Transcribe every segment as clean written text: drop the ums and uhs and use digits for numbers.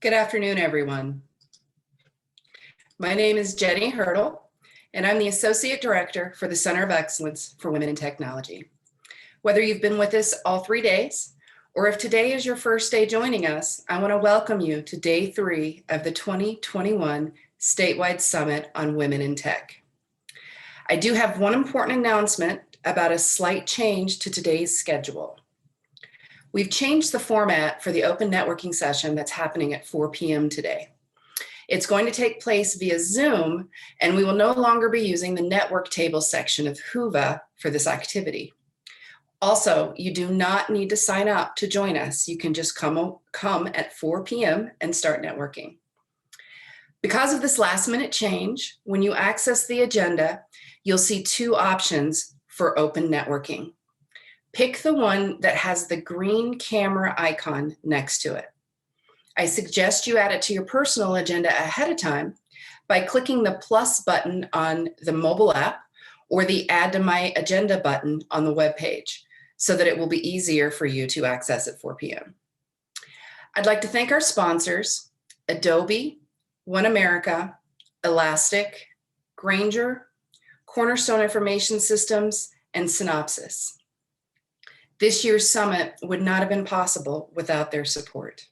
Good afternoon, everyone. My name is Jenny Hurdle, and I'm the Associate Director for the Center of Excellence for Women in Technology. Whether you've been with us all 3 days, or if today is your first day joining us, I want to welcome you to Day 3 of the 2021 Statewide Summit on Women in Tech. I do have one important announcement about a slight change to today's schedule. We've changed the format for the open networking session that's happening at 4 p.m. today. It's going to take place via Zoom, and we will no longer be using the network table section of Whova for this activity. Also, you do not need to sign up to join us. You can just come at 4 p.m. and start networking. Because of this last minute change, when you access the agenda, you'll see two options for open networking. Pick the one that has the green camera icon next to it. I suggest you add it to your personal agenda ahead of time by clicking the plus button on the mobile app or the Add to My Agenda button on the web page so that it will be easier for you to access at 4 p.m. I'd like to thank our sponsors, Adobe, One America, Elastic, Grainger, Cornerstone Information Systems, and Synopsys. This year's summit would not have been possible without their support.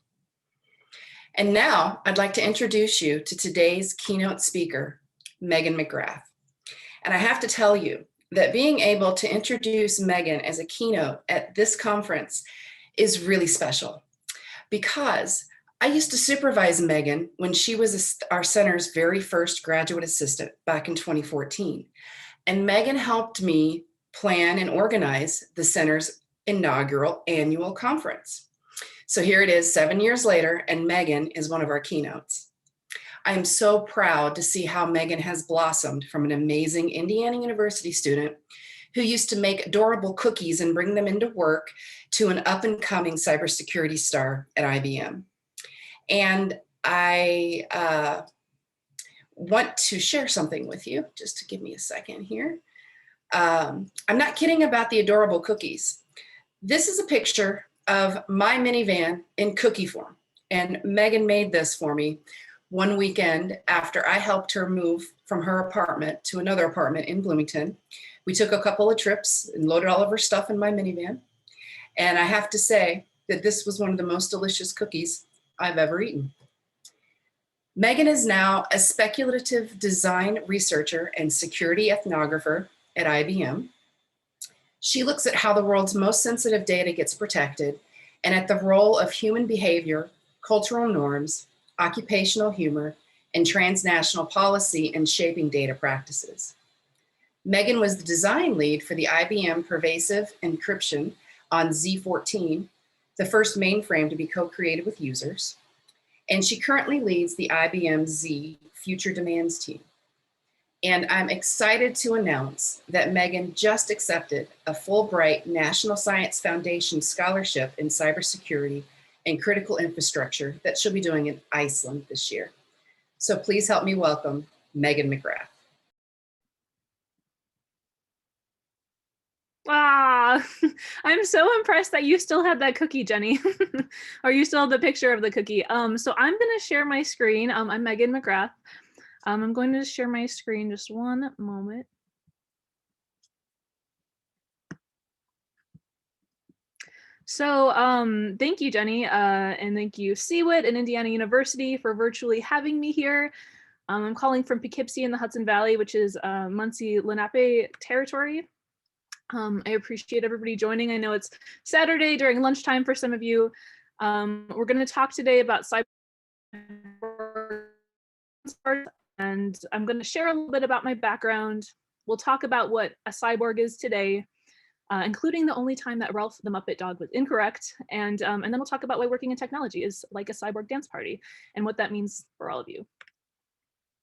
And now I'd like to introduce you to today's keynote speaker, Meghan McGrath. And I have to tell you that being able to introduce Meghan as a keynote at this conference is really special because I used to supervise Meghan when she was our center's very first graduate assistant back in 2014. And Meghan helped me plan and organize the center's inaugural annual conference. So here it is 7 years later, and Meghan is one of our keynotes. I am so proud to see how Meghan has blossomed from an amazing Indiana University student who used to make adorable cookies and bring them into work to an up-and-coming cybersecurity star at IBM. And I want to share something with you, just to give me a second here. I'm not kidding about the adorable cookies. This is a picture of my minivan in cookie form, and Meghan made this for me one weekend after I helped her move from her apartment to another apartment in Bloomington. We took a couple of trips and loaded all of her stuff in my minivan, and I have to say that this was one of the most delicious cookies I've ever eaten. Meghan is now a speculative design researcher and security ethnographer at IBM. She looks at how the world's most sensitive data gets protected and at the role of human behavior, cultural norms, occupational humor, and transnational policy in shaping data practices. Meghan was the design lead for the IBM pervasive encryption on Z14, the first mainframe to be co-created with users. And she currently leads the IBM Z Future Demands team. And I'm excited to announce that Meghan just accepted a Fulbright National Science Foundation scholarship in cybersecurity and critical infrastructure that she'll be doing in Iceland this year. So please help me welcome Meghan McGrath. Ah, I'm so impressed that you still had that cookie, Jenny, or you still have the picture of the cookie. So I'm going to share my screen. I'm Meghan McGrath. I'm going to share my screen just one moment. So thank you, Jenny, and thank you, CWIT and Indiana University for virtually having me here. I'm calling from Poughkeepsie in the Hudson Valley, which is Muncie Lenape territory. I appreciate everybody joining. I know it's Saturday during lunchtime for some of you. We're going to talk today about cyber, and I'm going to share a little bit about my background. We'll talk about what a cyborg is today, including the only time that Ralph the Muppet dog was incorrect, and then we'll talk about why working in technology is like a cyborg dance party and what that means for all of you.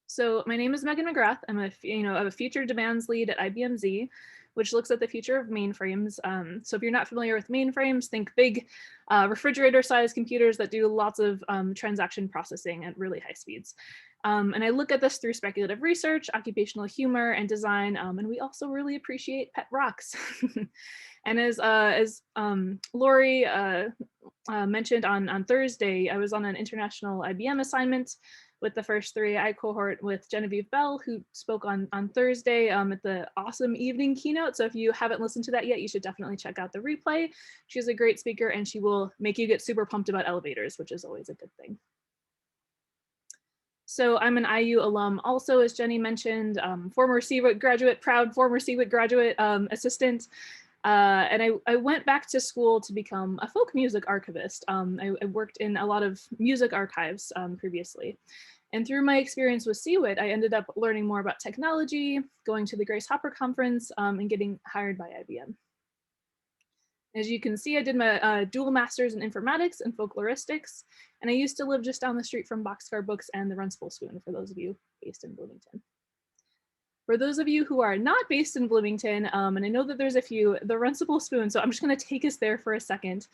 So my name is Meghan McGrath. I'm a future demands lead at IBM Z, which looks at the future of mainframes. So if you're not familiar with mainframes, think big refrigerator-sized computers that do lots of transaction processing at really high speeds. And I look at this through speculative research, occupational humor, and design. And we also really appreciate pet rocks. And as Lori mentioned on Thursday, I was on an international IBM assignment with the first 3i cohort with Genevieve Bell, who spoke on Thursday at the awesome evening keynote. So if you haven't listened to that yet, you should definitely check out the replay. She's a great speaker and she will make you get super pumped about elevators, which is always a good thing. So I'm an IU alum also, as Jenny mentioned, former CWIT graduate, proud former CWIT graduate assistant. And I went back to school to become a folk music archivist. I worked in a lot of music archives previously. And through my experience with CWIT, I ended up learning more about technology, going to the Grace Hopper conference, and getting hired by IBM. As you can see, I did my dual masters in informatics and folkloristics, and I used to live just down the street from Boxcar Books and the Runcible Spoon, for those of you based in Bloomington. For those of you who are not based in Bloomington, and I know that there's a few, the Runcible Spoon, so I'm just gonna take us there for a second.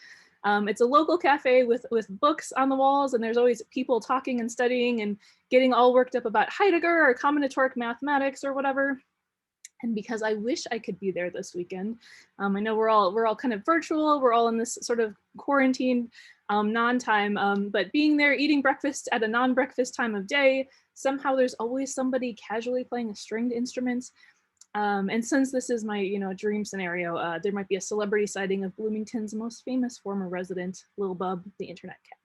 It's a local cafe with books on the walls, and there's always people talking and studying and getting all worked up about Heidegger or combinatoric mathematics or whatever. And because I wish I could be there this weekend, I know we're all kind of virtual, we're all in this sort of quarantine non-time, but being there eating breakfast at a non-breakfast time of day, somehow there's always somebody casually playing a stringed instrument. And since this is my dream scenario, there might be a celebrity sighting of Bloomington's most famous former resident, Lil Bub, the internet cat.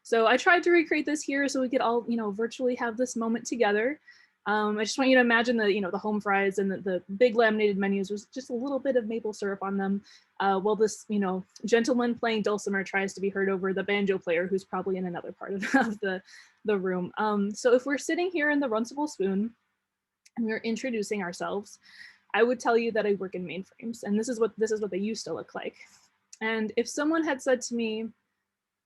So I tried to recreate this here so we could all virtually have this moment together. I just want you to imagine the home fries and the big laminated menus with just a little bit of maple syrup on them, while this gentleman playing dulcimer tries to be heard over the banjo player who's probably in another part of the room. So if we're sitting here in the Runcible Spoon and we're introducing ourselves, I would tell you that I work in mainframes, and this is what they used to look like. And if someone had said to me,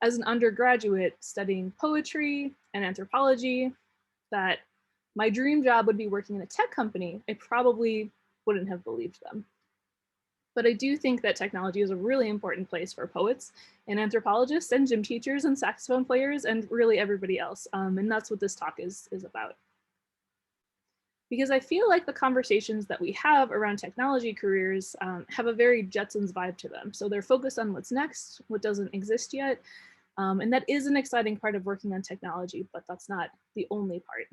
as an undergraduate studying poetry and anthropology, that my dream job would be working in a tech company, I probably wouldn't have believed them. But I do think that technology is a really important place for poets and anthropologists and gym teachers and saxophone players and really everybody else. And that's what this talk is about. Because I feel like the conversations that we have around technology careers have a very Jetsons vibe to them. So they're focused on what's next, what doesn't exist yet. And that is an exciting part of working on technology, but that's not the only part.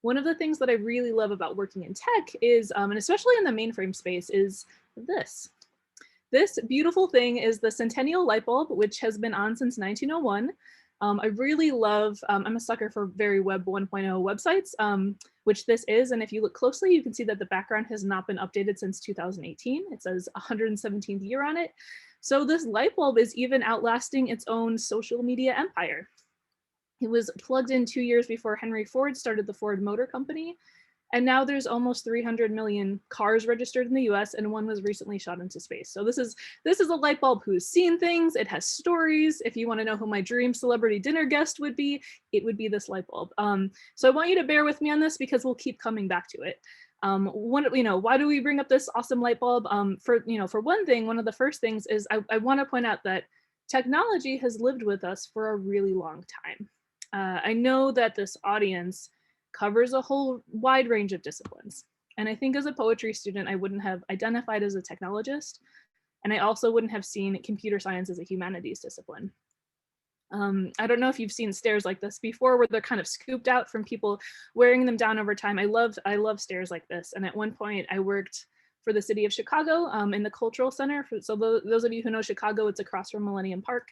One of the things that I really love about working in tech is, and especially in the mainframe space, is this. This beautiful thing is the Centennial light bulb, which has been on since 1901. I really love, I'm a sucker for very Web 1.0 websites, which this is. And if you look closely, you can see that the background has not been updated since 2018. It says 117th year on it. So this light bulb is even outlasting its own social media empire. It was plugged in 2 years before Henry Ford started the Ford Motor Company. And now there's almost 300 million cars registered in the US, and one was recently shot into space. So this is a light bulb who's seen things, it has stories. If you want to know who my dream celebrity dinner guest would be, it would be this light bulb. So I want you to bear with me on this because we'll keep coming back to it. Why do we bring up this awesome light bulb? For one thing, one of the first things is I want to point out that technology has lived with us for a really long time. I know that this audience covers a whole wide range of disciplines. And I think as a poetry student, I wouldn't have identified as a technologist. And I also wouldn't have seen computer science as a humanities discipline. I don't know if you've seen stairs like this before where they're kind of scooped out from people wearing them down over time. I love stairs like this. And at one point I worked for the city of Chicago in the Cultural Center. So those of you who know Chicago, it's across from Millennium Park.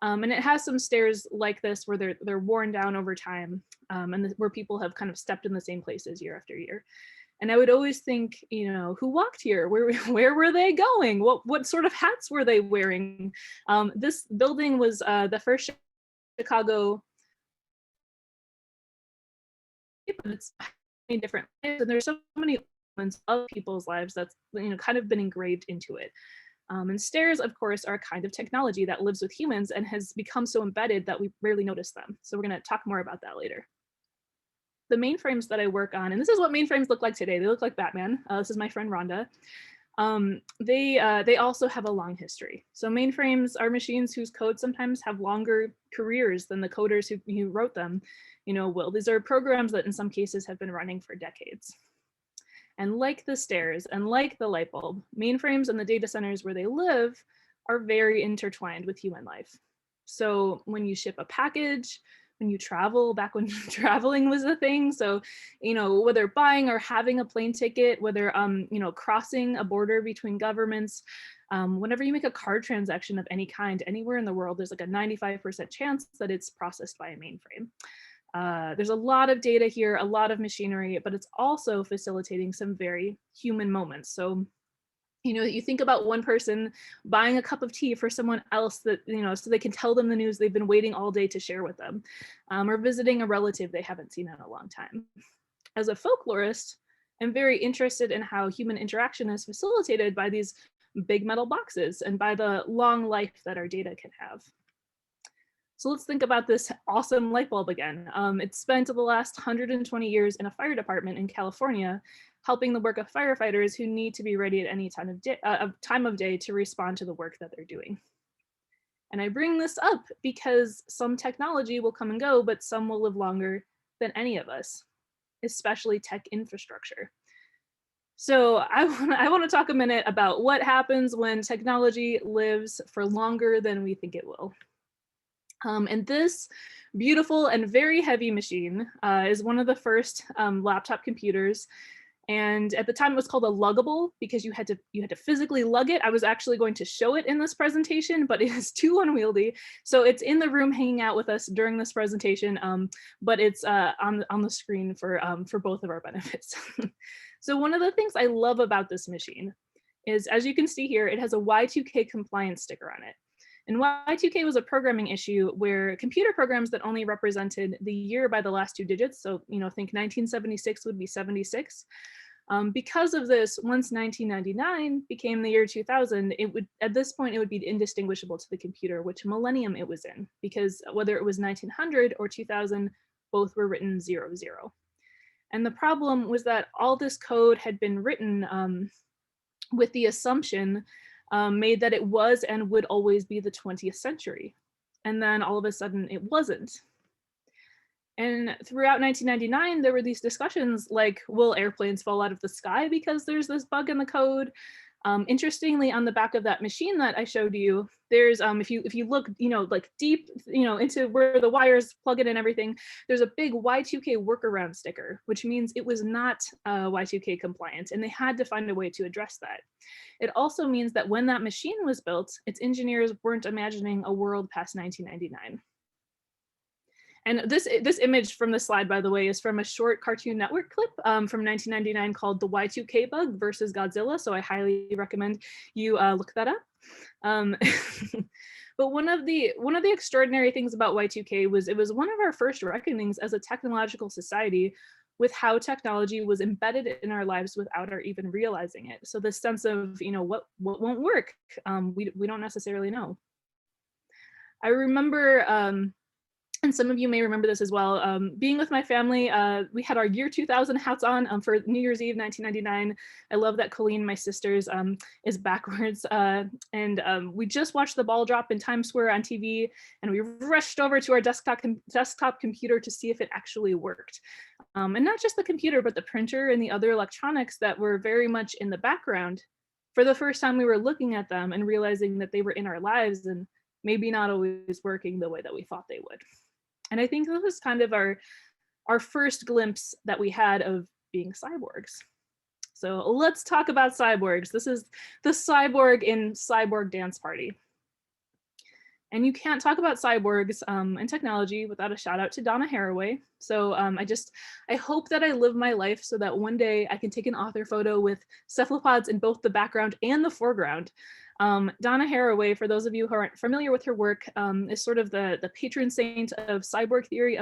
And it has some stairs like this where they're worn down over time, and where people have kind of stepped in the same places year after year. And I would always think, who walked here? Where were they going? What sort of hats were they wearing? This building was the first Chicago, but it's many different ways, and there's so many elements of people's lives that's kind of been engraved into it. And stairs, of course, are a kind of technology that lives with humans and has become so embedded that we rarely notice them. So we're going to talk more about that later. The mainframes that I work on, and this is what mainframes look like today. They look like Batman. This is my friend Rhonda. They also have a long history. So mainframes are machines whose code sometimes have longer careers than the coders who wrote them, will. These are programs that in some cases have been running for decades. And like the stairs and like the light bulb, mainframes and the data centers where they live are very intertwined with human life. So when you ship a package, when you travel, back when traveling was a thing. So, whether buying or having a plane ticket, whether, crossing a border between governments, whenever you make a card transaction of any kind, anywhere in the world, there's like a 95% chance that it's processed by a mainframe. There's a lot of data here, a lot of machinery, but it's also facilitating some very human moments. So, you think about one person buying a cup of tea for someone else that, so they can tell them the news they've been waiting all day to share with them, or visiting a relative they haven't seen in a long time. As a folklorist, I'm very interested in how human interaction is facilitated by these big metal boxes and by the long life that our data can have. So let's think about this awesome light bulb again. It's spent the last 120 years in a fire department in California, helping the work of firefighters who need to be ready at any time of day to respond to the work that they're doing. And I bring this up because some technology will come and go, but some will live longer than any of us, especially tech infrastructure. So I want to talk a minute about what happens when technology lives for longer than we think it will. And this beautiful and very heavy machine is one of the first laptop computers. And at the time it was called a luggable because you had to physically lug it. I was actually going to show it in this presentation, but it is too unwieldy. So it's in the room hanging out with us during this presentation, but it's on the screen for both of our benefits. So one of the things I love about this machine is, as you can see here, it has a Y2K compliance sticker on it. And Y2K was a programming issue where computer programs that only represented the year by the last two digits, so think 1976 would be 76. Because of this, once 1999 became the year 2000, at this point it would be indistinguishable to the computer which millennium it was in, because whether it was 1900 or 2000, both were written 00. And the problem was that all this code had been written with the assumption made that it was and would always be the 20th century. And then all of a sudden it wasn't. And throughout 1999, there were these discussions like, will airplanes fall out of the sky because there's this bug in the code? Interestingly, on the back of that machine that I showed you, there's if you look like deep into where the wires plug in and everything, there's a big Y2K workaround sticker, which means it was not Y2K compliant, and they had to find a way to address that. It also means that when that machine was built, its engineers weren't imagining a world past 1999. And this image from the slide, by the way, is from a short Cartoon Network clip from 1999 called "The Y2K Bug versus Godzilla." So I highly recommend you look that up. But one of the extraordinary things about Y2K was it was one of our first reckonings as a technological society with how technology was embedded in our lives without our even realizing it. So this sense of what won't work, we don't necessarily know. I remember. And some of you may remember this as well. Being with my family, we had our year 2000 hats on for New Year's Eve 1999. I love that Colleen, my sister's, is backwards. And we just watched the ball drop in Times Square on TV, and we rushed over to our desktop computer to see if it actually worked. And not just the computer, but the printer and the other electronics that were very much in the background. For the first time, we were looking at them and realizing that they were in our lives and maybe not always working the way that we thought they would. And I think this was kind of our first glimpse that we had of being cyborgs. So let's talk about cyborgs. This is the cyborg in Cyborg Dance Party. And you can't talk about cyborgs and technology without a shout out to Donna Haraway. So I hope that I live my life so that one day I can take an author photo with cephalopods in both the background and the foreground. Donna Haraway, for those of you who aren't familiar with her work, is sort of the patron saint of cyborg theory.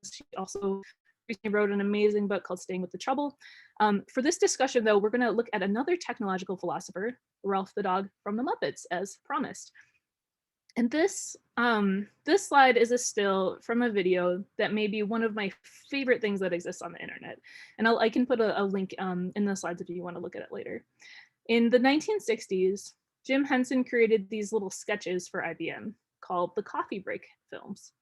She also recently wrote an amazing book called Staying with the Trouble. For this discussion, though, we're going to look at another technological philosopher, Ralph the dog from the Muppets, as promised. And this slide is a still from a video that may be one of my favorite things that exists on the internet. And I can put a link in the slides if you want to look at it later. In the 1960s, Jim Henson created these little sketches for IBM called the coffee break films.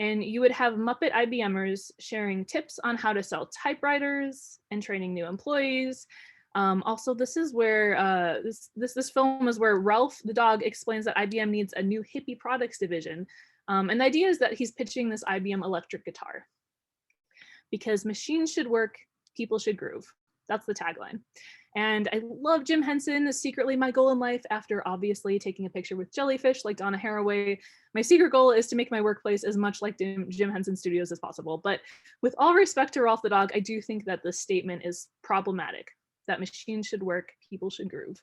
And you would have Muppet IBMers sharing tips on how to sell typewriters and training new employees. Also, this is where this film is where Ralph the dog explains that IBM needs a new hippie products division. And the idea is that he's pitching this IBM electric guitar. Because machines should work, people should groove. That's the tagline. And I love Jim Henson, secretly my goal in life, after obviously taking a picture with jellyfish like Donna Haraway. My secret goal is to make my workplace as much like Jim Henson Studios as possible. But with all respect to Ralph the dog, I do think that this statement is problematic, that machines should work, people should groove.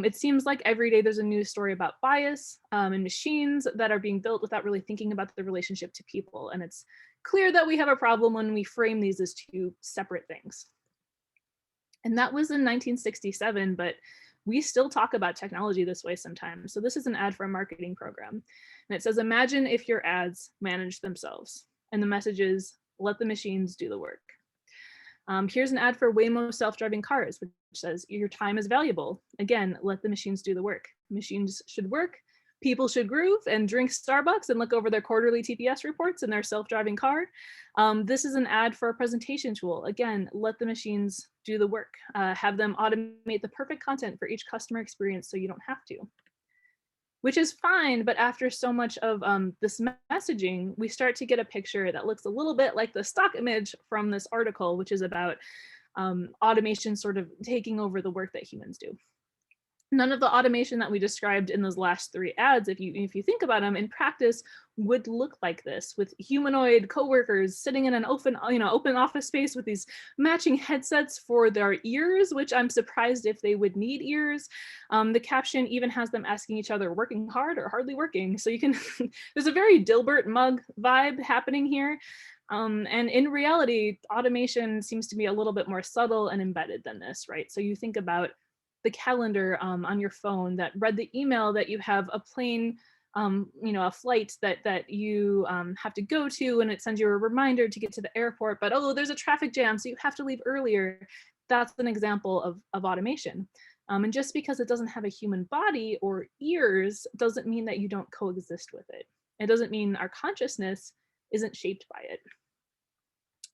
It seems like every day there's a news story about bias and machines that are being built without really thinking about the relationship to people. And it's clear that we have a problem when we frame these as two separate things. And that was in 1967, but we still talk about technology this way sometimes. So this is an ad for a marketing program. And it says, imagine if your ads manage themselves. And the message is, let the machines do the work. Here's an ad for Waymo self-driving cars, which says, your time is valuable. Again, let the machines do the work. Machines should work. People should groove and drink Starbucks and look over their quarterly TPS reports in their self-driving car. This is an ad for a presentation tool. Again, let the machines do the work. Have them automate the perfect content for each customer experience so you don't have to. Which is fine, but after so much of this messaging, we start to get a picture that looks a little bit like the stock image from this article, which is about automation sort of taking over the work that humans do. None of the automation that we described in those last three ads, if you think about them in practice, would look like this, with humanoid coworkers sitting in an open office space with these matching headsets for their ears, which I'm surprised if they would need ears. The caption even has them asking each other, working hard or hardly working. So you can, there's a very Dilbert mug vibe happening here. And in reality, automation seems to be a little bit more subtle and embedded than this, right? So you think about the calendar on your phone that read the email that you have a plane, a flight that you have to go to, and it sends you a reminder to get to the airport, but oh, there's a traffic jam, so you have to leave earlier. That's an example of automation. And just because it doesn't have a human body or ears doesn't mean that you don't coexist with it. It doesn't mean our consciousness isn't shaped by it.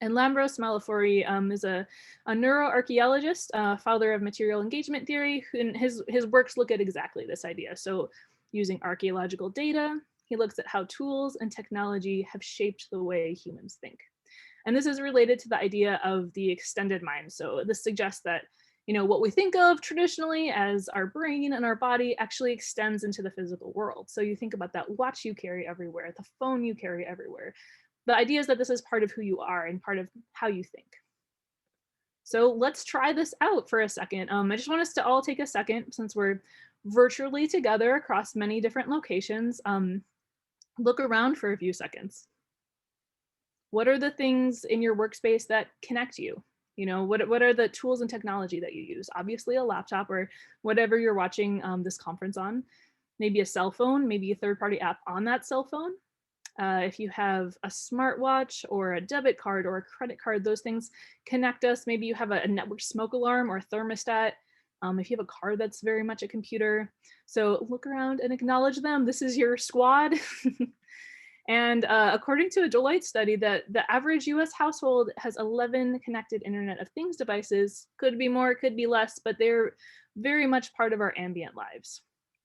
And Lambros Malafori is a neuroarchaeologist, father of material engagement theory, and his works look at exactly this idea. So using archaeological data, he looks at how tools and technology have shaped the way humans think. And this is related to the idea of the extended mind. So this suggests that what we think of traditionally as our brain and our body actually extends into the physical world. So you think about that watch you carry everywhere, the phone you carry everywhere. The idea is that this is part of who you are and part of how you think. So let's try this out for a second. I just want us to all take a second, since we're virtually together across many different locations. Look around for a few seconds. What are the things in your workspace that connect you? What are the tools and technology that you use? Obviously a laptop or whatever you're watching this conference on. Maybe a cell phone, maybe a third-party app on that cell phone. If you have a smartwatch or a debit card or a credit card, those things connect us. Maybe you have a network smoke alarm or a thermostat. If you have a car that's very much a computer. So look around and acknowledge them. This is your squad. And according to a Deloitte study, that the average US household has 11 connected Internet of Things devices. Could be more, could be less, but they're very much part of our ambient lives.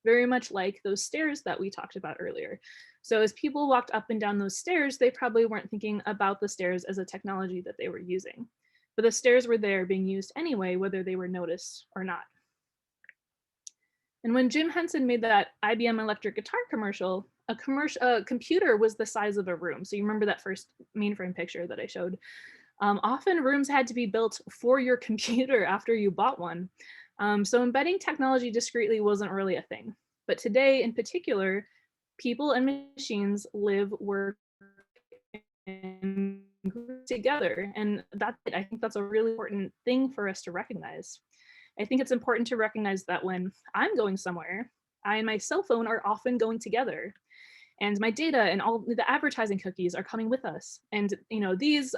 Very much like those stairs that we talked about earlier. So as people walked up and down those stairs, they probably weren't thinking about the stairs as a technology that they were using. But the stairs were there being used anyway, whether they were noticed or not. And when Jim Henson made that IBM electric guitar commercial, a computer was the size of a room. So you remember that first mainframe picture that I showed. Often rooms had to be built for your computer after you bought one. So embedding technology discreetly wasn't really a thing. But today in particular, people and machines live, work, and grow together. And I think that's a really important thing for us to recognize. I think it's important to recognize that when I'm going somewhere, I and my cell phone are often going together. And my data and all the advertising cookies are coming with us. And these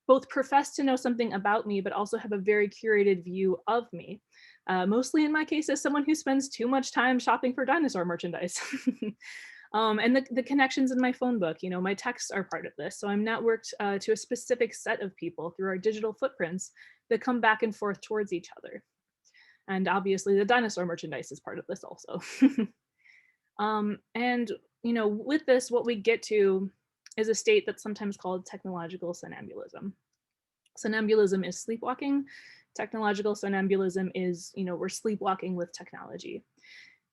both profess to know something about me, but also have a very curated view of me. Mostly in my case, as someone who spends too much time shopping for dinosaur merchandise. And the connections in my phone book, my texts are part of this. So I'm networked to a specific set of people through our digital footprints that come back and forth towards each other. And obviously the dinosaur merchandise is part of this also. And with this, what we get to is a state that's sometimes called technological somnambulism. Somnambulism is sleepwalking. Technological somnambulism is, we're sleepwalking with technology.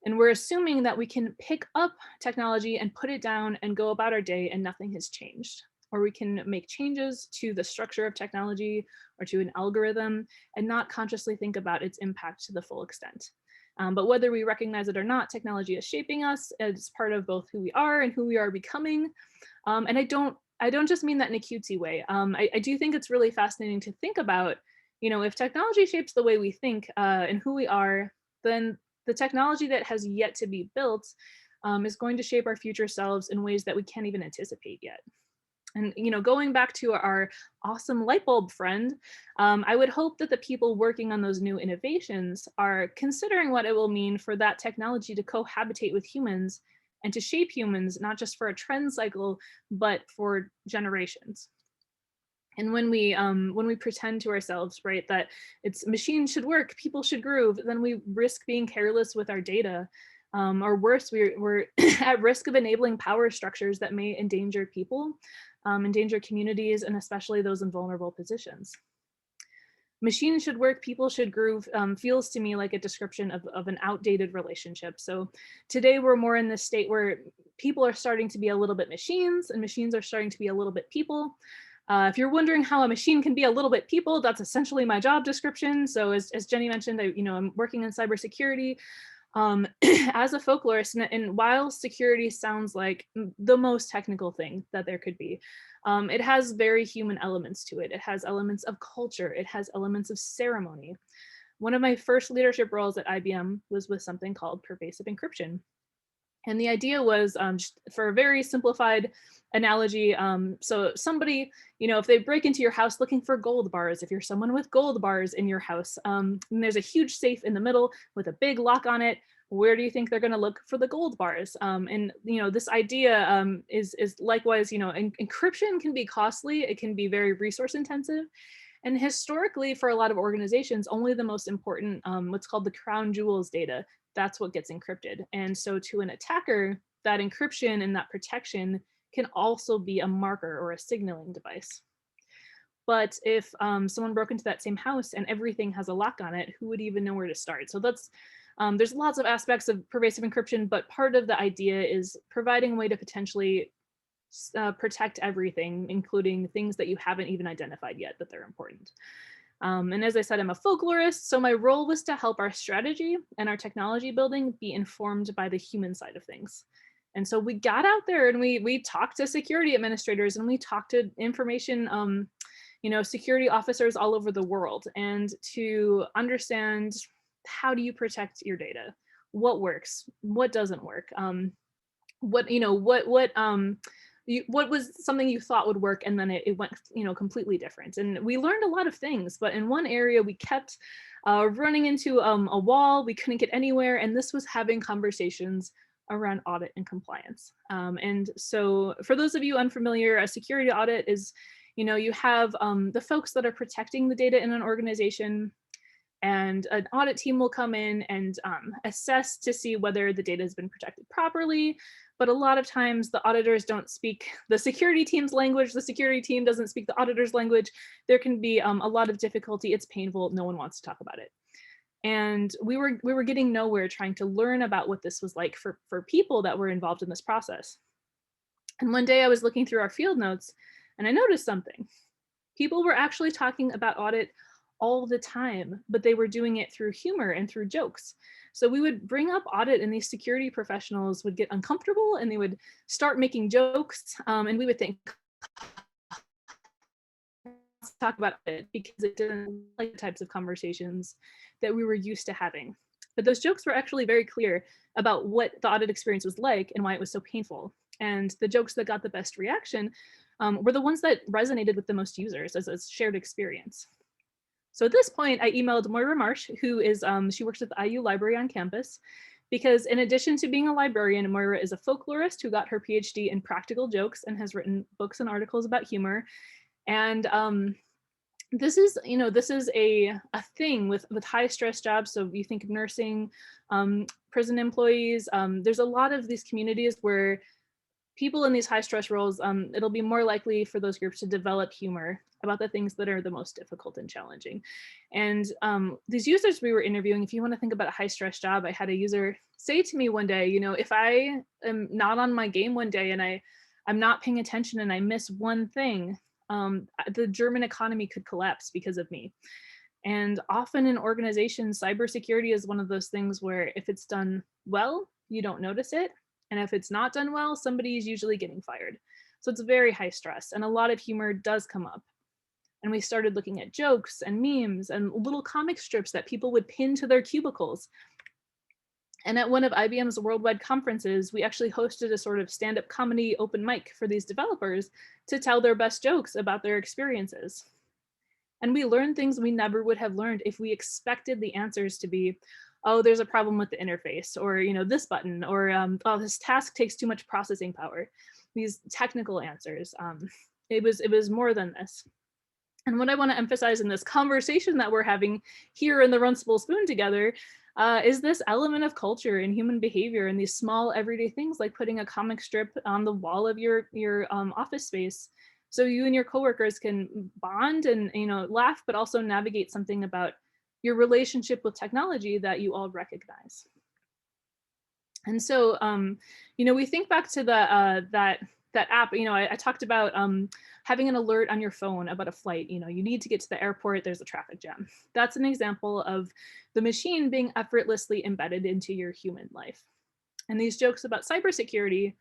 And we're assuming that we can pick up technology and put it down and go about our day and nothing has changed. Or we can make changes to the structure of technology or to an algorithm and not consciously think about its impact to the full extent. But whether we recognize it or not, technology is shaping us as part of both who we are and who we are becoming. And I don't just mean that in a cutesy way. I do think it's really fascinating to think about, if technology shapes the way we think and who we are, then the technology that has yet to be built is going to shape our future selves in ways that we can't even anticipate yet. And going back to our awesome light bulb friend, I would hope that the people working on those new innovations are considering what it will mean for that technology to cohabitate with humans and to shape humans, not just for a trend cycle, but for generations. And when we pretend to ourselves, right, that it's machines should work, people should groove, then we risk being careless with our data. Or worse, we're at risk of enabling power structures that may endanger people, endanger communities, and especially those in vulnerable positions. Machines should work, people should groove feels to me like a description of an outdated relationship. So today we're more in this state where people are starting to be a little bit machines and machines are starting to be a little bit people. If you're wondering how a machine can be a little bit people, that's essentially my job description. So as Jenny mentioned, I'm working in cybersecurity as a folklorist, and while security sounds like the most technical thing that there could be, it has very human elements to it. It has elements of culture. It has elements of ceremony. One of my first leadership roles at IBM was with something called pervasive encryption. And the idea was, for a very simplified analogy, so somebody, if they break into your house looking for gold bars, if you're someone with gold bars in your house, and there's a huge safe in the middle with a big lock on it, where do you think they're going to look for the gold bars? And this idea is likewise, encryption can be costly. It can be very resource intensive. And historically, for a lot of organizations, only the most important, what's called the crown jewels data, that's what gets encrypted. And so to an attacker, that encryption and that protection can also be a marker or a signaling device. But if someone broke into that same house and everything has a lock on it, who would even know where to start? So that's there's lots of aspects of pervasive encryption, but part of the idea is providing a way to potentially protect everything, including things that you haven't even identified yet that they're important. And as I said, I'm a folklorist, so my role was to help our strategy and our technology building be informed by the human side of things. And so we got out there and we talked to security administrators and we talked to information, security officers all over the world, and to understand, how do you protect your data? What works? What doesn't work? What was something you thought would work and then it went completely different? And we learned a lot of things, but in one area we kept running into a wall. We couldn't get anywhere, and this was having conversations around audit and compliance. And so for those of you unfamiliar, a security audit is, you have the folks that are protecting the data in an organization, and an audit team will come in and assess to see whether the data has been protected properly. But a lot of times the auditors don't speak the security team's language. The security team doesn't speak the auditor's language. There can be a lot of difficulty. It's painful. No one wants to talk about it. And we were getting nowhere trying to learn about what this was like for people that were involved in this process. And one day I was looking through our field notes and I noticed something. People were actually talking about audit all the time, but they were doing it through humor and through jokes. So we would bring up audit and these security professionals would get uncomfortable and they would start making jokes, and we would think, let's talk about it, because it didn't like the types of conversations that we were used to having. but those jokes were actually very clear about what the audit experience was like and why it was so painful. And the jokes that got the best reaction were the ones that resonated with the most users as a shared experience. So at this point, I emailed Moira Marsh, who is, she works at the IU library on campus, because in addition to being a librarian, Moira is a folklorist who got her PhD in practical jokes and has written books and articles about humor. And this is, this is a thing with high stress jobs. So you think of nursing, prison employees, there's a lot of these communities where people in these high stress roles, it'll be more likely for those groups to develop humor about the things that are the most difficult and challenging. And these users we were interviewing, if you want to think about a high stress job, I had a user say to me one day, if I am not on my game one day and I'm not paying attention and I miss one thing, the German economy could collapse because of me. And often in organizations, cybersecurity is one of those things where if it's done well, you don't notice it. And if it's not done well, somebody is usually getting fired. So it's very high stress, and a lot of humor does come up. And we started looking at jokes and memes and little comic strips that people would pin to their cubicles. And at one of IBM's worldwide conferences, we actually hosted a sort of stand-up comedy open mic for these developers to tell their best jokes about their experiences. And we learned things we never would have learned if we expected the answers to be, oh, there's a problem with the interface, or this button, or oh, this task takes too much processing power. These technical answers. It was more than this. And what I want to emphasize in this conversation that we're having here in the Runcible Spoon together is this element of culture and human behavior and these small everyday things like putting a comic strip on the wall of your office space, so you and your coworkers can bond and laugh, but also navigate something about your relationship with technology that you all recognize. And so, we think back to the that app. I talked about having an alert on your phone about a flight. You need to get to the airport. There's a traffic jam. That's an example of the machine being effortlessly embedded into your human life. And these jokes about cybersecurity,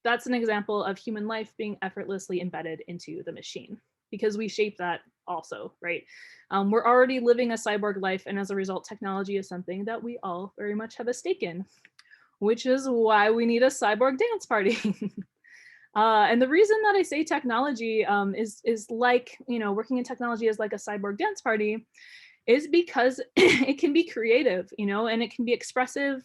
that's an example of human life being effortlessly embedded into the machine, because we shape that also, right? We're already living a cyborg life, and as a result, technology is something that we all very much have a stake in, which is why we need a cyborg dance party. And the reason that I say technology is like, working in technology is like a cyborg dance party, is because it can be creative, and it can be expressive,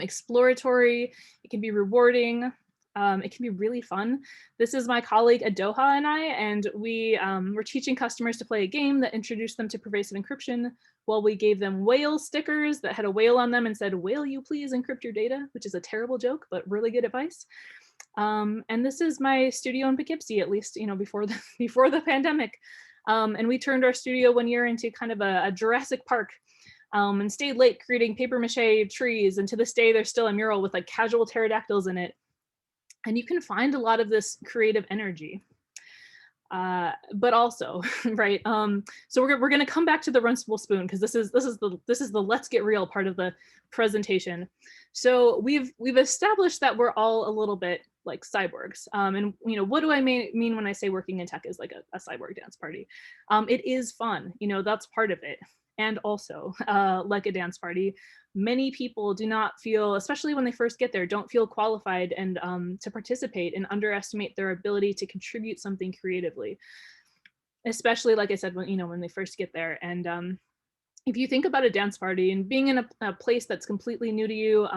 exploratory, it can be rewarding, it can be really fun. This is my colleague Adoha and I, and we were teaching customers to play a game that introduced them to pervasive encryption while we gave them whale stickers that had a whale on them and said, "Will you please encrypt your data?" which is a terrible joke, but really good advice. And this is my studio in Poughkeepsie, at least, before the pandemic. And we turned our studio one year into kind of a Jurassic Park, and stayed late creating paper mache trees. And to this day, there's still a mural with like casual pterodactyls in it. And you can find a lot of this creative energy. But also, right? So we're going to come back to the Runcible Spoon, because this is the let's get real part of the presentation. So we've established that we're all a little bit like cyborgs. And what do I mean when I say working in tech is like a cyborg dance party? It is fun, that's part of it. And also, like a dance party, many people do not feel, especially when they first get there, don't feel qualified and to participate, and underestimate their ability to contribute something creatively. Especially, like I said, when they first get there. And if you think about a dance party and being in a place that's completely new to you,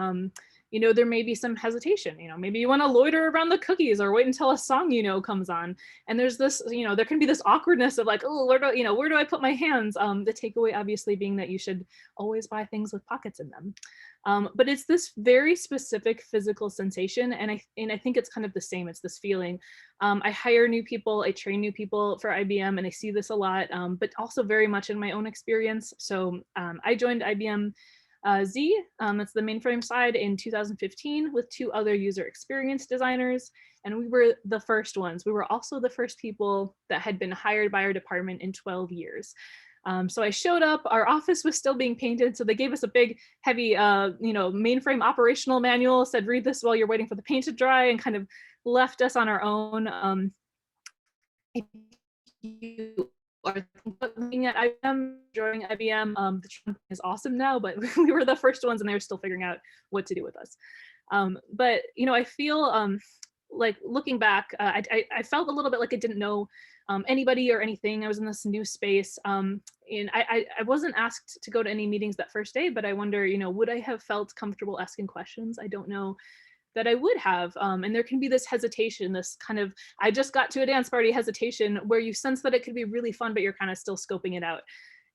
there may be some hesitation. Maybe you want to loiter around the cookies or wait until a song comes on. And there's this, there can be this awkwardness of like, oh, where do I put my hands? The takeaway obviously being that you should always buy things with pockets in them. But it's this very specific physical sensation, and I think it's kind of the same. It's this feeling. I hire new people, I train new people for IBM, and I see this a lot, but also very much in my own experience. So I joined IBM Z, that's the mainframe side, in 2015 with 2 other user experience designers, and we were the first ones. We were also the first people that had been hired by our department in 12 years. So I showed up, our office was still being painted, so they gave us a big, heavy, mainframe operational manual, said, read this while you're waiting for the paint to dry, and kind of left us on our own. If you are looking at IBM, joining IBM. The Trump is awesome now, but we were the first ones and they're still figuring out what to do with us. But, you know, I feel like looking back, I felt a little bit like I didn't know anybody or anything. I was in this new space. And I wasn't asked to go to any meetings that first day, but I wonder, you know, would I have felt comfortable asking questions? I don't know that I would have. And there can be this hesitation, this kind of, I just got to a dance party hesitation, where you sense that it could be really fun, but you're kind of still scoping it out.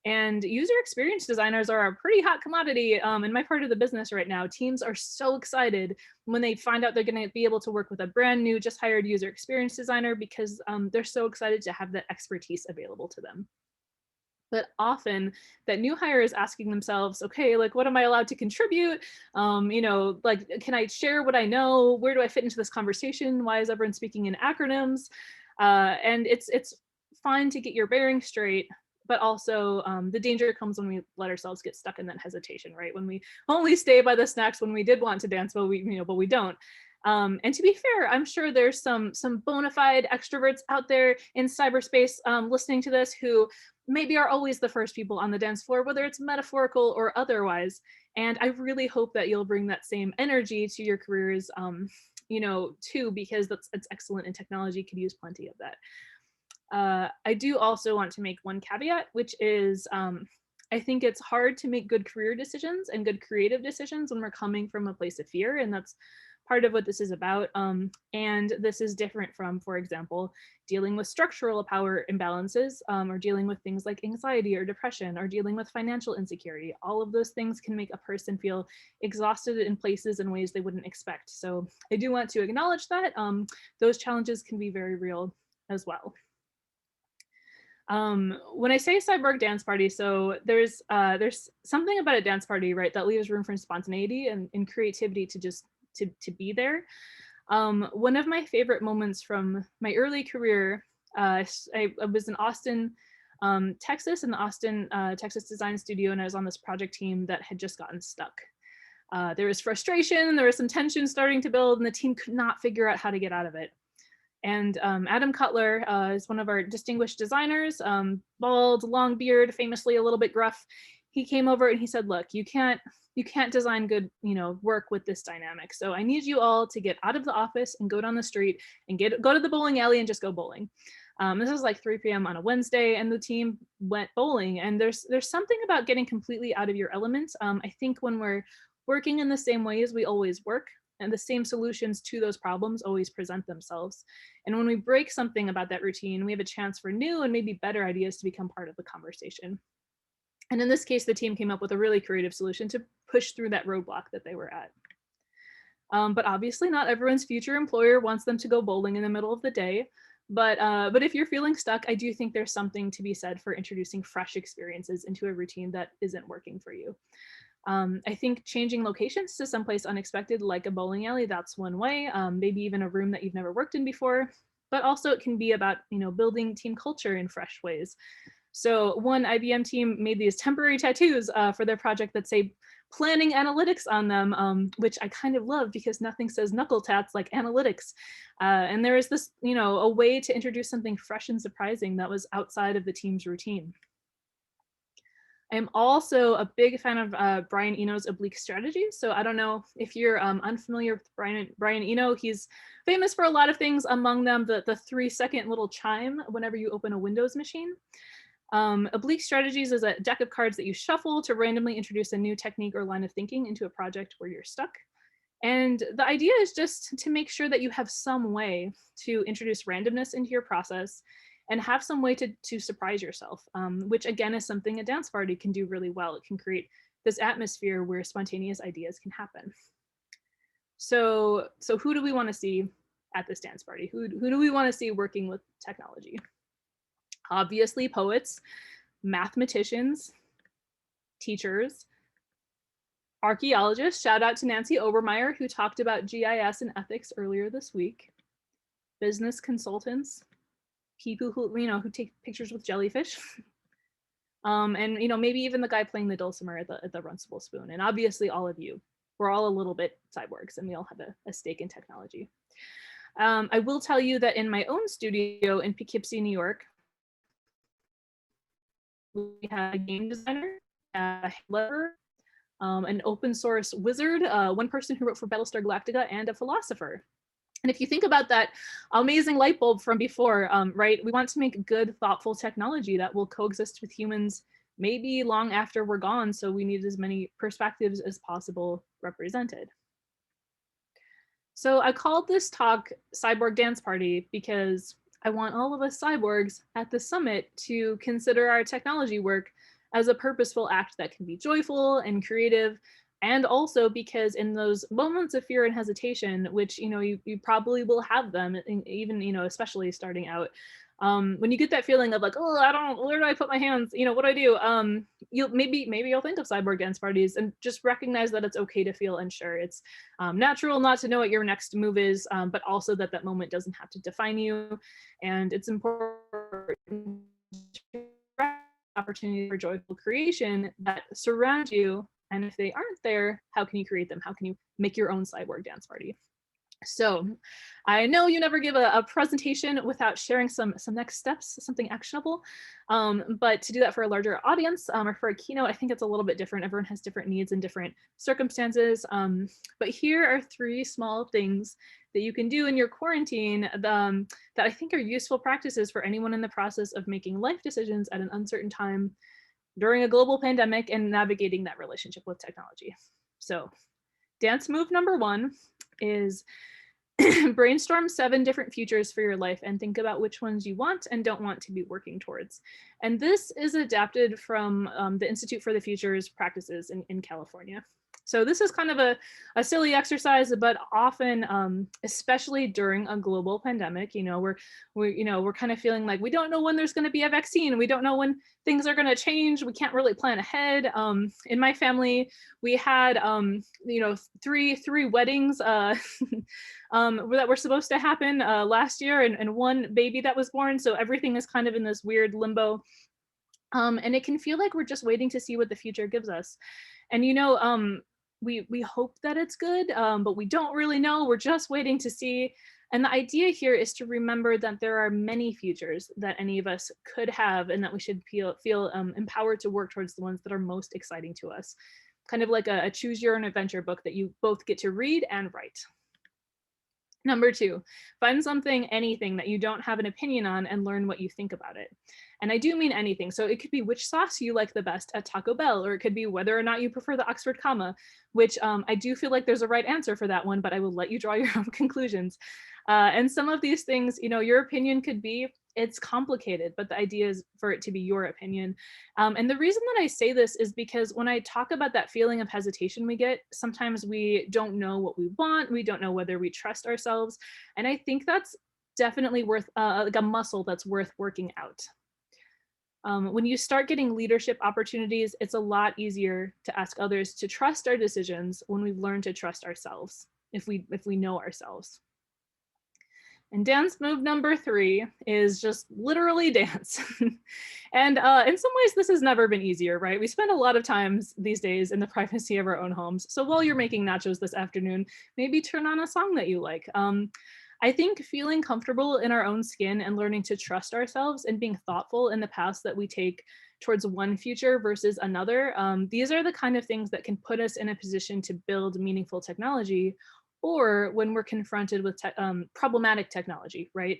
And user experience designers are a pretty hot commodity in my part of the business right now. Teams are so excited when they find out they're going to be able to work with a brand new, just hired user experience designer, because they're so excited to have that expertise available to them. But often that new hire is asking themselves, okay, like, what am I allowed to contribute? You know, like, can I share what I know? Where do I fit into this conversation? Why is everyone speaking in acronyms? And it's fine to get your bearings straight, but also the danger comes when we let ourselves get stuck in that hesitation, right? When we only stay by the snacks when we did want to dance, but we don't. And to be fair, I'm sure there's some bona fide extroverts out there in cyberspace listening to this who maybe are always the first people on the dance floor, whether it's metaphorical or otherwise. And I really hope that you'll bring that same energy to your careers, you know, too, because it's excellent, and technology could use plenty of that. I do also want to make one caveat, which is I think it's hard to make good career decisions and good creative decisions when we're coming from a place of fear, and that's part of what this is about. And this is different from, for example, dealing with structural power imbalances, or dealing with things like anxiety or depression, or dealing with financial insecurity. All of those things can make a person feel exhausted in places in ways they wouldn't expect. So I do want to acknowledge that those challenges can be very real as well. When I say cyborg dance party, so there's something about a dance party, right, that leaves room for spontaneity and creativity to just to be there. One of my favorite moments from my early career, I was in Austin, Texas, in the Austin, Texas design studio, and I was on this project team that had just gotten stuck. There was frustration, there was some tension starting to build, and the team could not figure out how to get out of it. And Adam Cutler is one of our distinguished designers, bald, long beard, famously a little bit gruff. He came over and he said, look, you can't design good, you know, work with this dynamic. So I need you all to get out of the office and go down the street and go to the bowling alley and just go bowling. This was like 3 p.m. on a Wednesday, and the team went bowling. And there's something about getting completely out of your element. I think when we're working in the same ways we always work, and the same solutions to those problems always present themselves. And when we break something about that routine, we have a chance for new and maybe better ideas to become part of the conversation. And in this case, the team came up with a really creative solution to push through that roadblock that they were at. But obviously not everyone's future employer wants them to go bowling in the middle of the day. But if you're feeling stuck, I do think there's something to be said for introducing fresh experiences into a routine that isn't working for you. I think changing locations to someplace unexpected, like a bowling alley, that's one way, maybe even a room that you've never worked in before, but also it can be about, you know, building team culture in fresh ways. So one IBM team made these temporary tattoos for their project that say planning analytics on them, which I kind of love because nothing says knuckle tats like analytics. And there is this, you know, a way to introduce something fresh and surprising that was outside of the team's routine. I'm also a big fan of Brian Eno's oblique strategy. So I don't know if you're unfamiliar with Brian Eno. He's famous for a lot of things, among them the 3-second little chime whenever you open a Windows machine. Oblique strategies is a deck of cards that you shuffle to randomly introduce a new technique or line of thinking into a project where you're stuck. And the idea is just to make sure that you have some way to introduce randomness into your process and have some way to surprise yourself, which again is something a dance party can do really well. It can create this atmosphere where spontaneous ideas can happen. So who do we want to see at this dance party? Who do we want to see working with technology? Obviously poets, mathematicians, teachers, archaeologists. Shout out to Nancy Obermeyer, who talked about GIS and ethics earlier this week. Business consultants, people who take pictures with jellyfish, and maybe even the guy playing the dulcimer at the Runcible Spoon. And obviously all of you, we're all a little bit cyborgs, and we all have a stake in technology. I will tell you that in my own studio in Poughkeepsie, New York, We had a game designer, a handler, an open source wizard, one person who wrote for Battlestar Galactica, and a philosopher. And if you think about that amazing light bulb from before, right, we want to make good, thoughtful technology that will coexist with humans maybe long after we're gone. So we need as many perspectives as possible represented. So I called this talk Cyborg Dance Party because I want all of us cyborgs at the summit to consider our technology work as a purposeful act that can be joyful and creative, and also because in those moments of fear and hesitation, which you probably will have them, even especially starting out, when you get that feeling of like, oh, where do I put my hands, what do I do, you'll maybe you'll think of cyborg dance parties and just recognize that it's okay to feel unsure. It's natural not to know what your next move is, but also that moment doesn't have to define you, and it's important opportunity for joyful creation that surround you. And if they aren't there, how can you create them? How can you make your own cyborg dance party? So I know you never give a presentation without sharing some next steps, something actionable. But to do that for a larger audience, or for a keynote, I think it's a little bit different. Everyone has different needs and different circumstances. But here are 3 small things that you can do in your quarantine that I think are useful practices for anyone in the process of making life decisions at an uncertain time during a global pandemic and navigating that relationship with technology. So dance move number 1 is brainstorm 7 different futures for your life and think about which ones you want and don't want to be working towards. And this is adapted from the Institute for the Futures practices in California. So this is kind of a silly exercise, but often, especially during a global pandemic, we're kind of feeling like we don't know when there's going to be a vaccine. We don't know when things are going to change. We can't really plan ahead. In my family, we had, 3 weddings that were supposed to happen last year, and 1 baby that was born. So everything is kind of in this weird limbo. And it can feel like we're just waiting to see what the future gives us. And we hope that it's good, but we don't really know. We're just waiting to see. And the idea here is to remember that there are many futures that any of us could have, and that we should feel empowered to work towards the ones that are most exciting to us. Kind of like a choose your own adventure book that you both get to read and write. Number 2, find something, anything that you don't have an opinion on and learn what you think about it. And I do mean anything. So it could be which sauce you like the best at Taco Bell, or it could be whether or not you prefer the Oxford comma, which I do feel like there's a right answer for that one, but I will let you draw your own conclusions. And some of these things, your opinion could be, it's complicated, but the idea is for it to be your opinion. And the reason that I say this is because when I talk about that feeling of hesitation we get, sometimes we don't know what we want. We don't know whether we trust ourselves. And I think that's definitely worth like a muscle that's worth working out. When you start getting leadership opportunities, it's a lot easier to ask others to trust our decisions when we've learned to trust ourselves, if we know ourselves. And dance move number 3 is just literally dance. And in some ways, this has never been easier, right? We spend a lot of times these days in the privacy of our own homes. So while you're making nachos this afternoon, maybe turn on a song that you like. I think feeling comfortable in our own skin and learning to trust ourselves and being thoughtful in the paths that we take towards one future versus another, these are the kind of things that can put us in a position to build meaningful technology, or when we're confronted with problematic technology, right?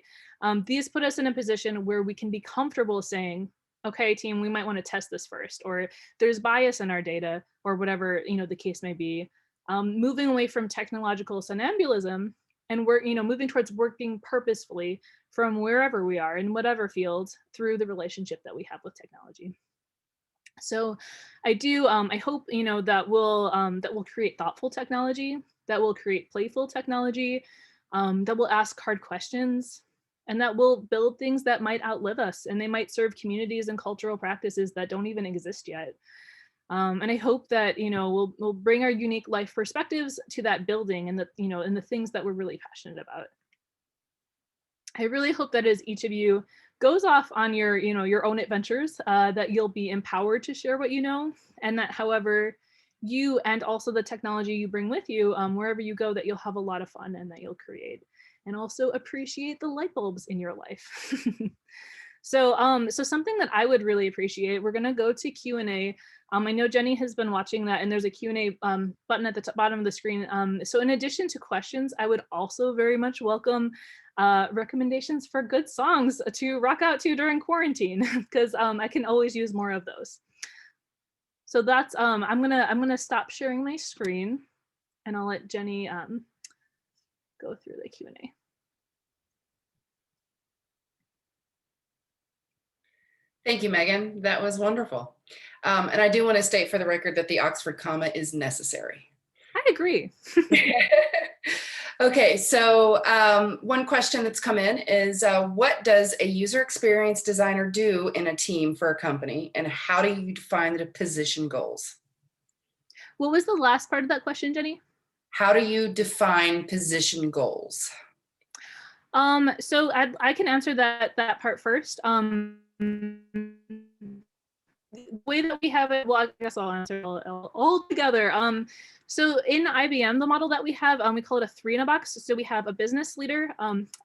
These put us in a position where we can be comfortable saying, okay, team, we might want to test this first, or there's bias in our data, or whatever the case may be. Moving away from technological somnambulism, and we're moving towards working purposefully from wherever we are in whatever field through the relationship that we have with technology. So I hope that we'll create thoughtful technology, that will create playful technology, that will ask hard questions, and that will build things that might outlive us, and they might serve communities and cultural practices that don't even exist yet. And I hope that we'll bring our unique life perspectives to that building, and and the things that we're really passionate about. I really hope that as each of you goes off on your own adventures, that you'll be empowered to share what you know, and that however you and also the technology you bring with you, wherever you go, that you'll have a lot of fun and that you'll create, and also appreciate the light bulbs in your life. So something that I would really appreciate, we're gonna go to Q&A. I know Jenny has been watching that, and there's a Q&A button at the bottom of the screen. So in addition to questions, I would also very much welcome recommendations for good songs to rock out to during quarantine, because I can always use more of those. So that's I'm gonna stop sharing my screen, and I'll let Jenny go through the Q&A. Thank you, Megan. That was wonderful. And I do want to state for the record that the Oxford comma is necessary. I agree. Okay, so one question that's come in is what does a user experience designer do in a team for a company, and how do you define the position goals? What was the last part of that question, Jenny? How do you define position goals? So I can answer that part first. The way that we have it, well, I guess I'll answer it all together. So in IBM, the model that we have, we call it a 3 in a box. So we have a business leader,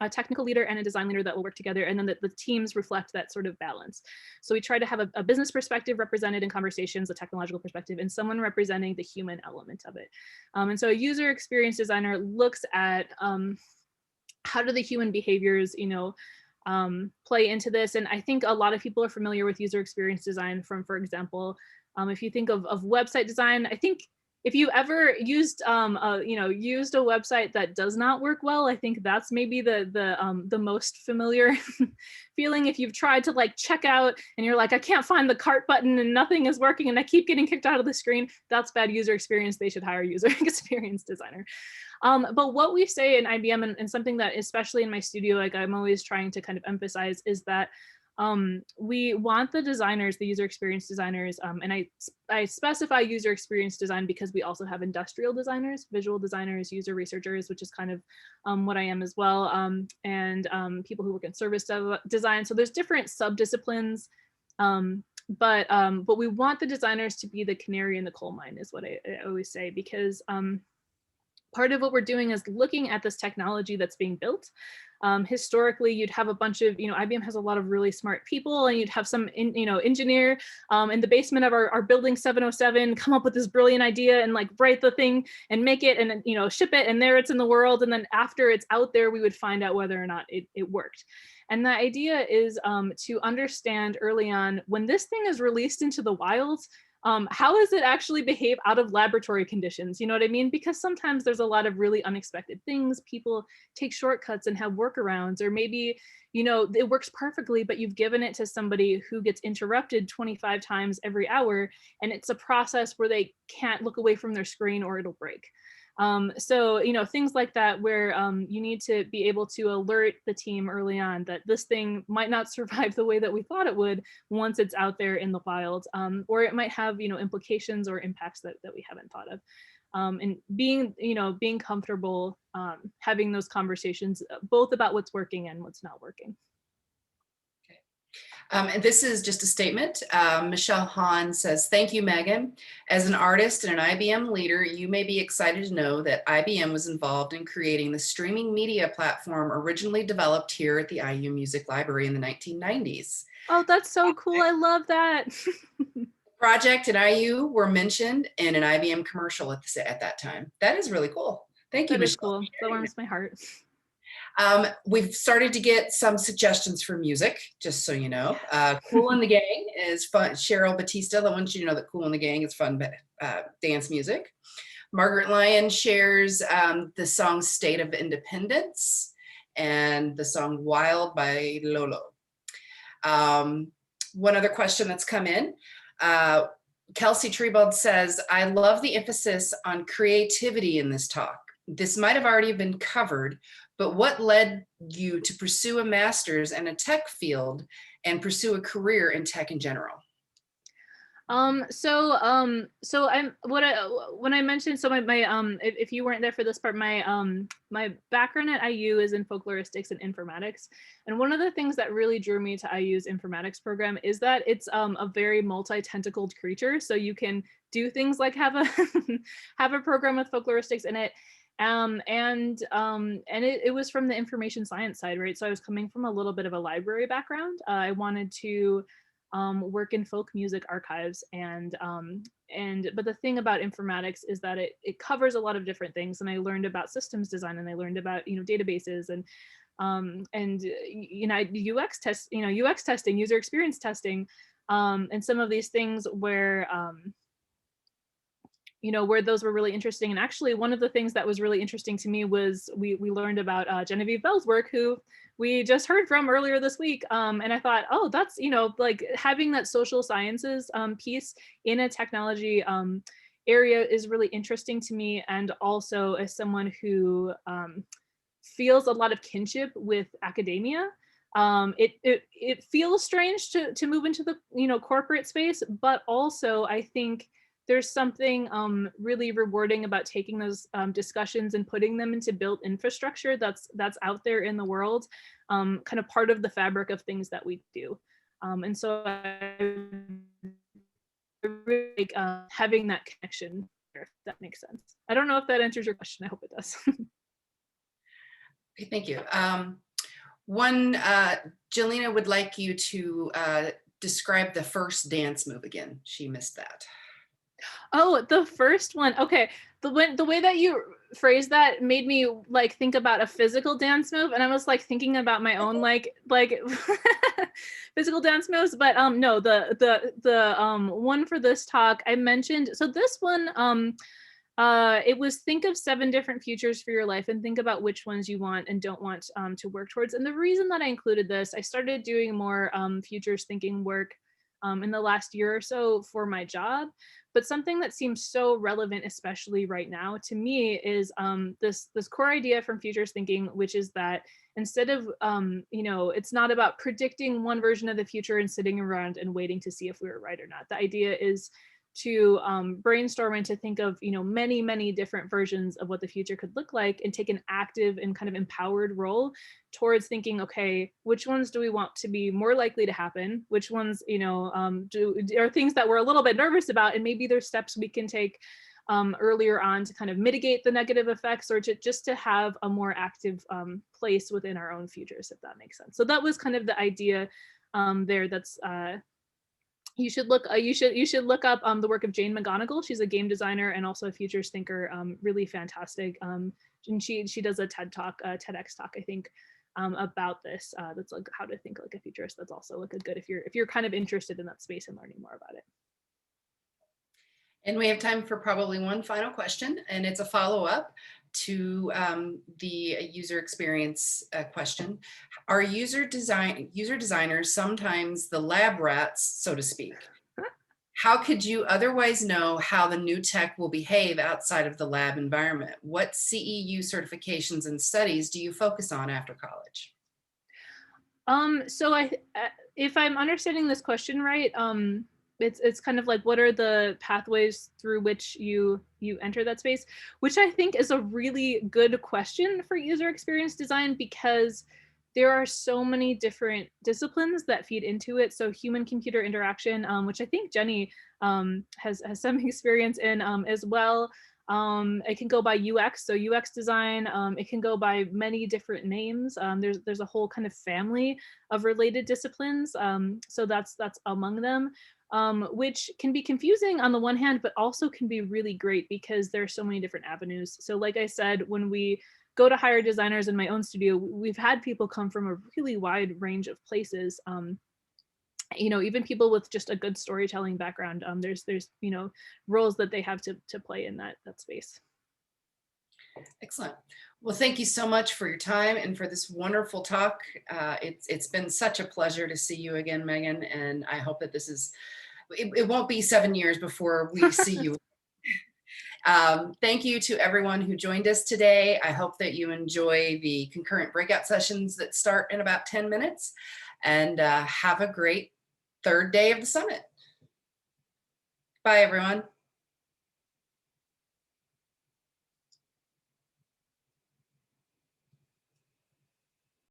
a technical leader, and a design leader that will work together, and then the teams reflect that sort of balance. So we try to have a business perspective represented in conversations, a technological perspective, and someone representing the human element of it. And so a user experience designer looks at how do the human behaviors, play into this. And I think a lot of people are familiar with user experience design from, for example, if you think of website design, I think if you ever used used a website that does not work well, I think that's maybe the most familiar feeling. If you've tried to like check out and you're like, I can't find the cart button and nothing is working and I keep getting kicked out of the screen, that's bad user experience. They should hire a user experience designer. But what we say in IBM, and something that especially in my studio, like I'm always trying to kind of emphasize, is that we want the designers, the user experience designers, and I specify user experience design because we also have industrial designers, visual designers, user researchers, which is kind of what I am as well, and people who work in service design. So there's different subdisciplines, but we want the designers to be the canary in the coal mine, is what I always say, because part of what we're doing is looking at this technology that's being built. Historically, you'd have a bunch of, IBM has a lot of really smart people, and you'd have some, engineer in the basement of our building 707 come up with this brilliant idea and like write the thing and make it and, ship it. And there it's in the world. And then after it's out there, we would find out whether or not it worked. And the idea is to understand early on, when this thing is released into the wild, how does it actually behave out of laboratory conditions? You know what I mean? Because sometimes there's a lot of really unexpected things. People take shortcuts and have workarounds, or maybe, it works perfectly, but you've given it to somebody who gets interrupted 25 times every hour, and it's a process where they can't look away from their screen or it'll break. So, things like that, where you need to be able to alert the team early on that this thing might not survive the way that we thought it would once it's out there in the wild, or it might have, implications or impacts that we haven't thought of. And being comfortable having those conversations, both about what's working and what's not working. And this is just a statement. Michelle Hahn says, thank you, Megan. As an artist and an IBM leader, you may be excited to know that IBM was involved in creating the streaming media platform originally developed here at the IU Music Library in the 1990s. Oh, that's so cool. I love that. Project and IU were mentioned in an IBM commercial at that time. That is really cool. Thank you, Michelle. Cool. That warms my heart. We've started to get some suggestions for music, just so you know. Cool in the Gang is fun. Cheryl Batista wants you to know that Cool in the Gang is fun dance music. Margaret Lyon shares the song State of Independence and the song Wild by Lolo. One other question that's come in. Kelsey Trebald says, I love the emphasis on creativity in this talk. This might have already been covered, but what led you to pursue a master's in a tech field and pursue a career in tech in general? So when I mentioned, so my if you weren't there for this part, my background at IU is in folkloristics and informatics, and one of the things that really drew me to IU's informatics program is that it's a very multi-tentacled creature. So you can do things like have a have a program with folkloristics in it. It was from the information science side, right? So I was coming from a little bit of a library background. I wanted to work in folk music archives, but the thing about informatics is that it covers a lot of different things. And I learned about systems design, and I learned about databases, and UX testing, user experience testing, and some of these things where where those were really interesting. And actually, one of the things that was really interesting to me was we learned about Genevieve Bell's work, who we just heard from earlier this week. And I thought, oh, that's, like having that social sciences piece in a technology area is really interesting to me. And also as someone who feels a lot of kinship with academia, it feels strange to move into the corporate space, but also I think there's something really rewarding about taking those discussions and putting them into built infrastructure that's out there in the world, kind of part of the fabric of things that we do. And so I really like having that connection, if that makes sense. I don't know if that answers your question. I hope it does. Okay, thank you. Jelena would like you to describe the first dance move again. She missed that. Oh, the first one. Okay. The way that you phrased that made me like think about a physical dance move, and I was like thinking about my own like physical dance moves. But no, the one for this talk I mentioned. So this one it was think of 7 different futures for your life and think about which ones you want and don't want to work towards. And the reason that I included this, I started doing more futures thinking work in the last year or so for my job. But something that seems so relevant, especially right now to me, is this core idea from futures thinking, which is that instead of, it's not about predicting one version of the future and sitting around and waiting to see if we were right or not. The idea is to brainstorm and to think of many, many different versions of what the future could look like, and take an active and kind of empowered role towards thinking, okay, which ones do we want to be more likely to happen, which ones are things that we're a little bit nervous about, and maybe there's steps we can take earlier on to kind of mitigate the negative effects, or just to have a more active place within our own futures, if that makes sense. So that was kind of the idea there. That's you should look up the work of Jane McGonigal. She's a game designer and also a futures thinker, really fantastic. And she does a TEDx talk, I think, about this. That's like how to think like a futurist. That's also like a good if you're kind of interested in that space and learning more about it. And we have time for probably one final question, and it's a follow-up to the user experience question. Are user designers sometimes the lab rats, so to speak? How could you otherwise know how the new tech will behave outside of the lab environment? What CEU certifications and studies do you focus on after college? So if I'm understanding this question right, it's kind of like, what are the pathways through which you enter that space, which I think is a really good question for user experience design, because there are so many different disciplines that feed into it. So human computer interaction, which I think Jenny has some experience in as well. It can go by UX, so UX design. It can go by many different names. There's a whole kind of family of related disciplines. So that's among them, which can be confusing on the one hand, but also can be really great because there are so many different avenues. So like I said, when we go to hire designers in my own studio, we've had people come from a really wide range of places. Even people with just a good storytelling background. There's roles that they have to play in that space. Excellent. Well, thank you so much for your time and for this wonderful talk. It's been such a pleasure to see you again, Megan, and I hope that it won't be 7 years before we see you. Thank you to everyone who joined us today. I hope that you enjoy the concurrent breakout sessions that start in about 10 minutes, and have a great 3rd day of the summit. Bye, everyone.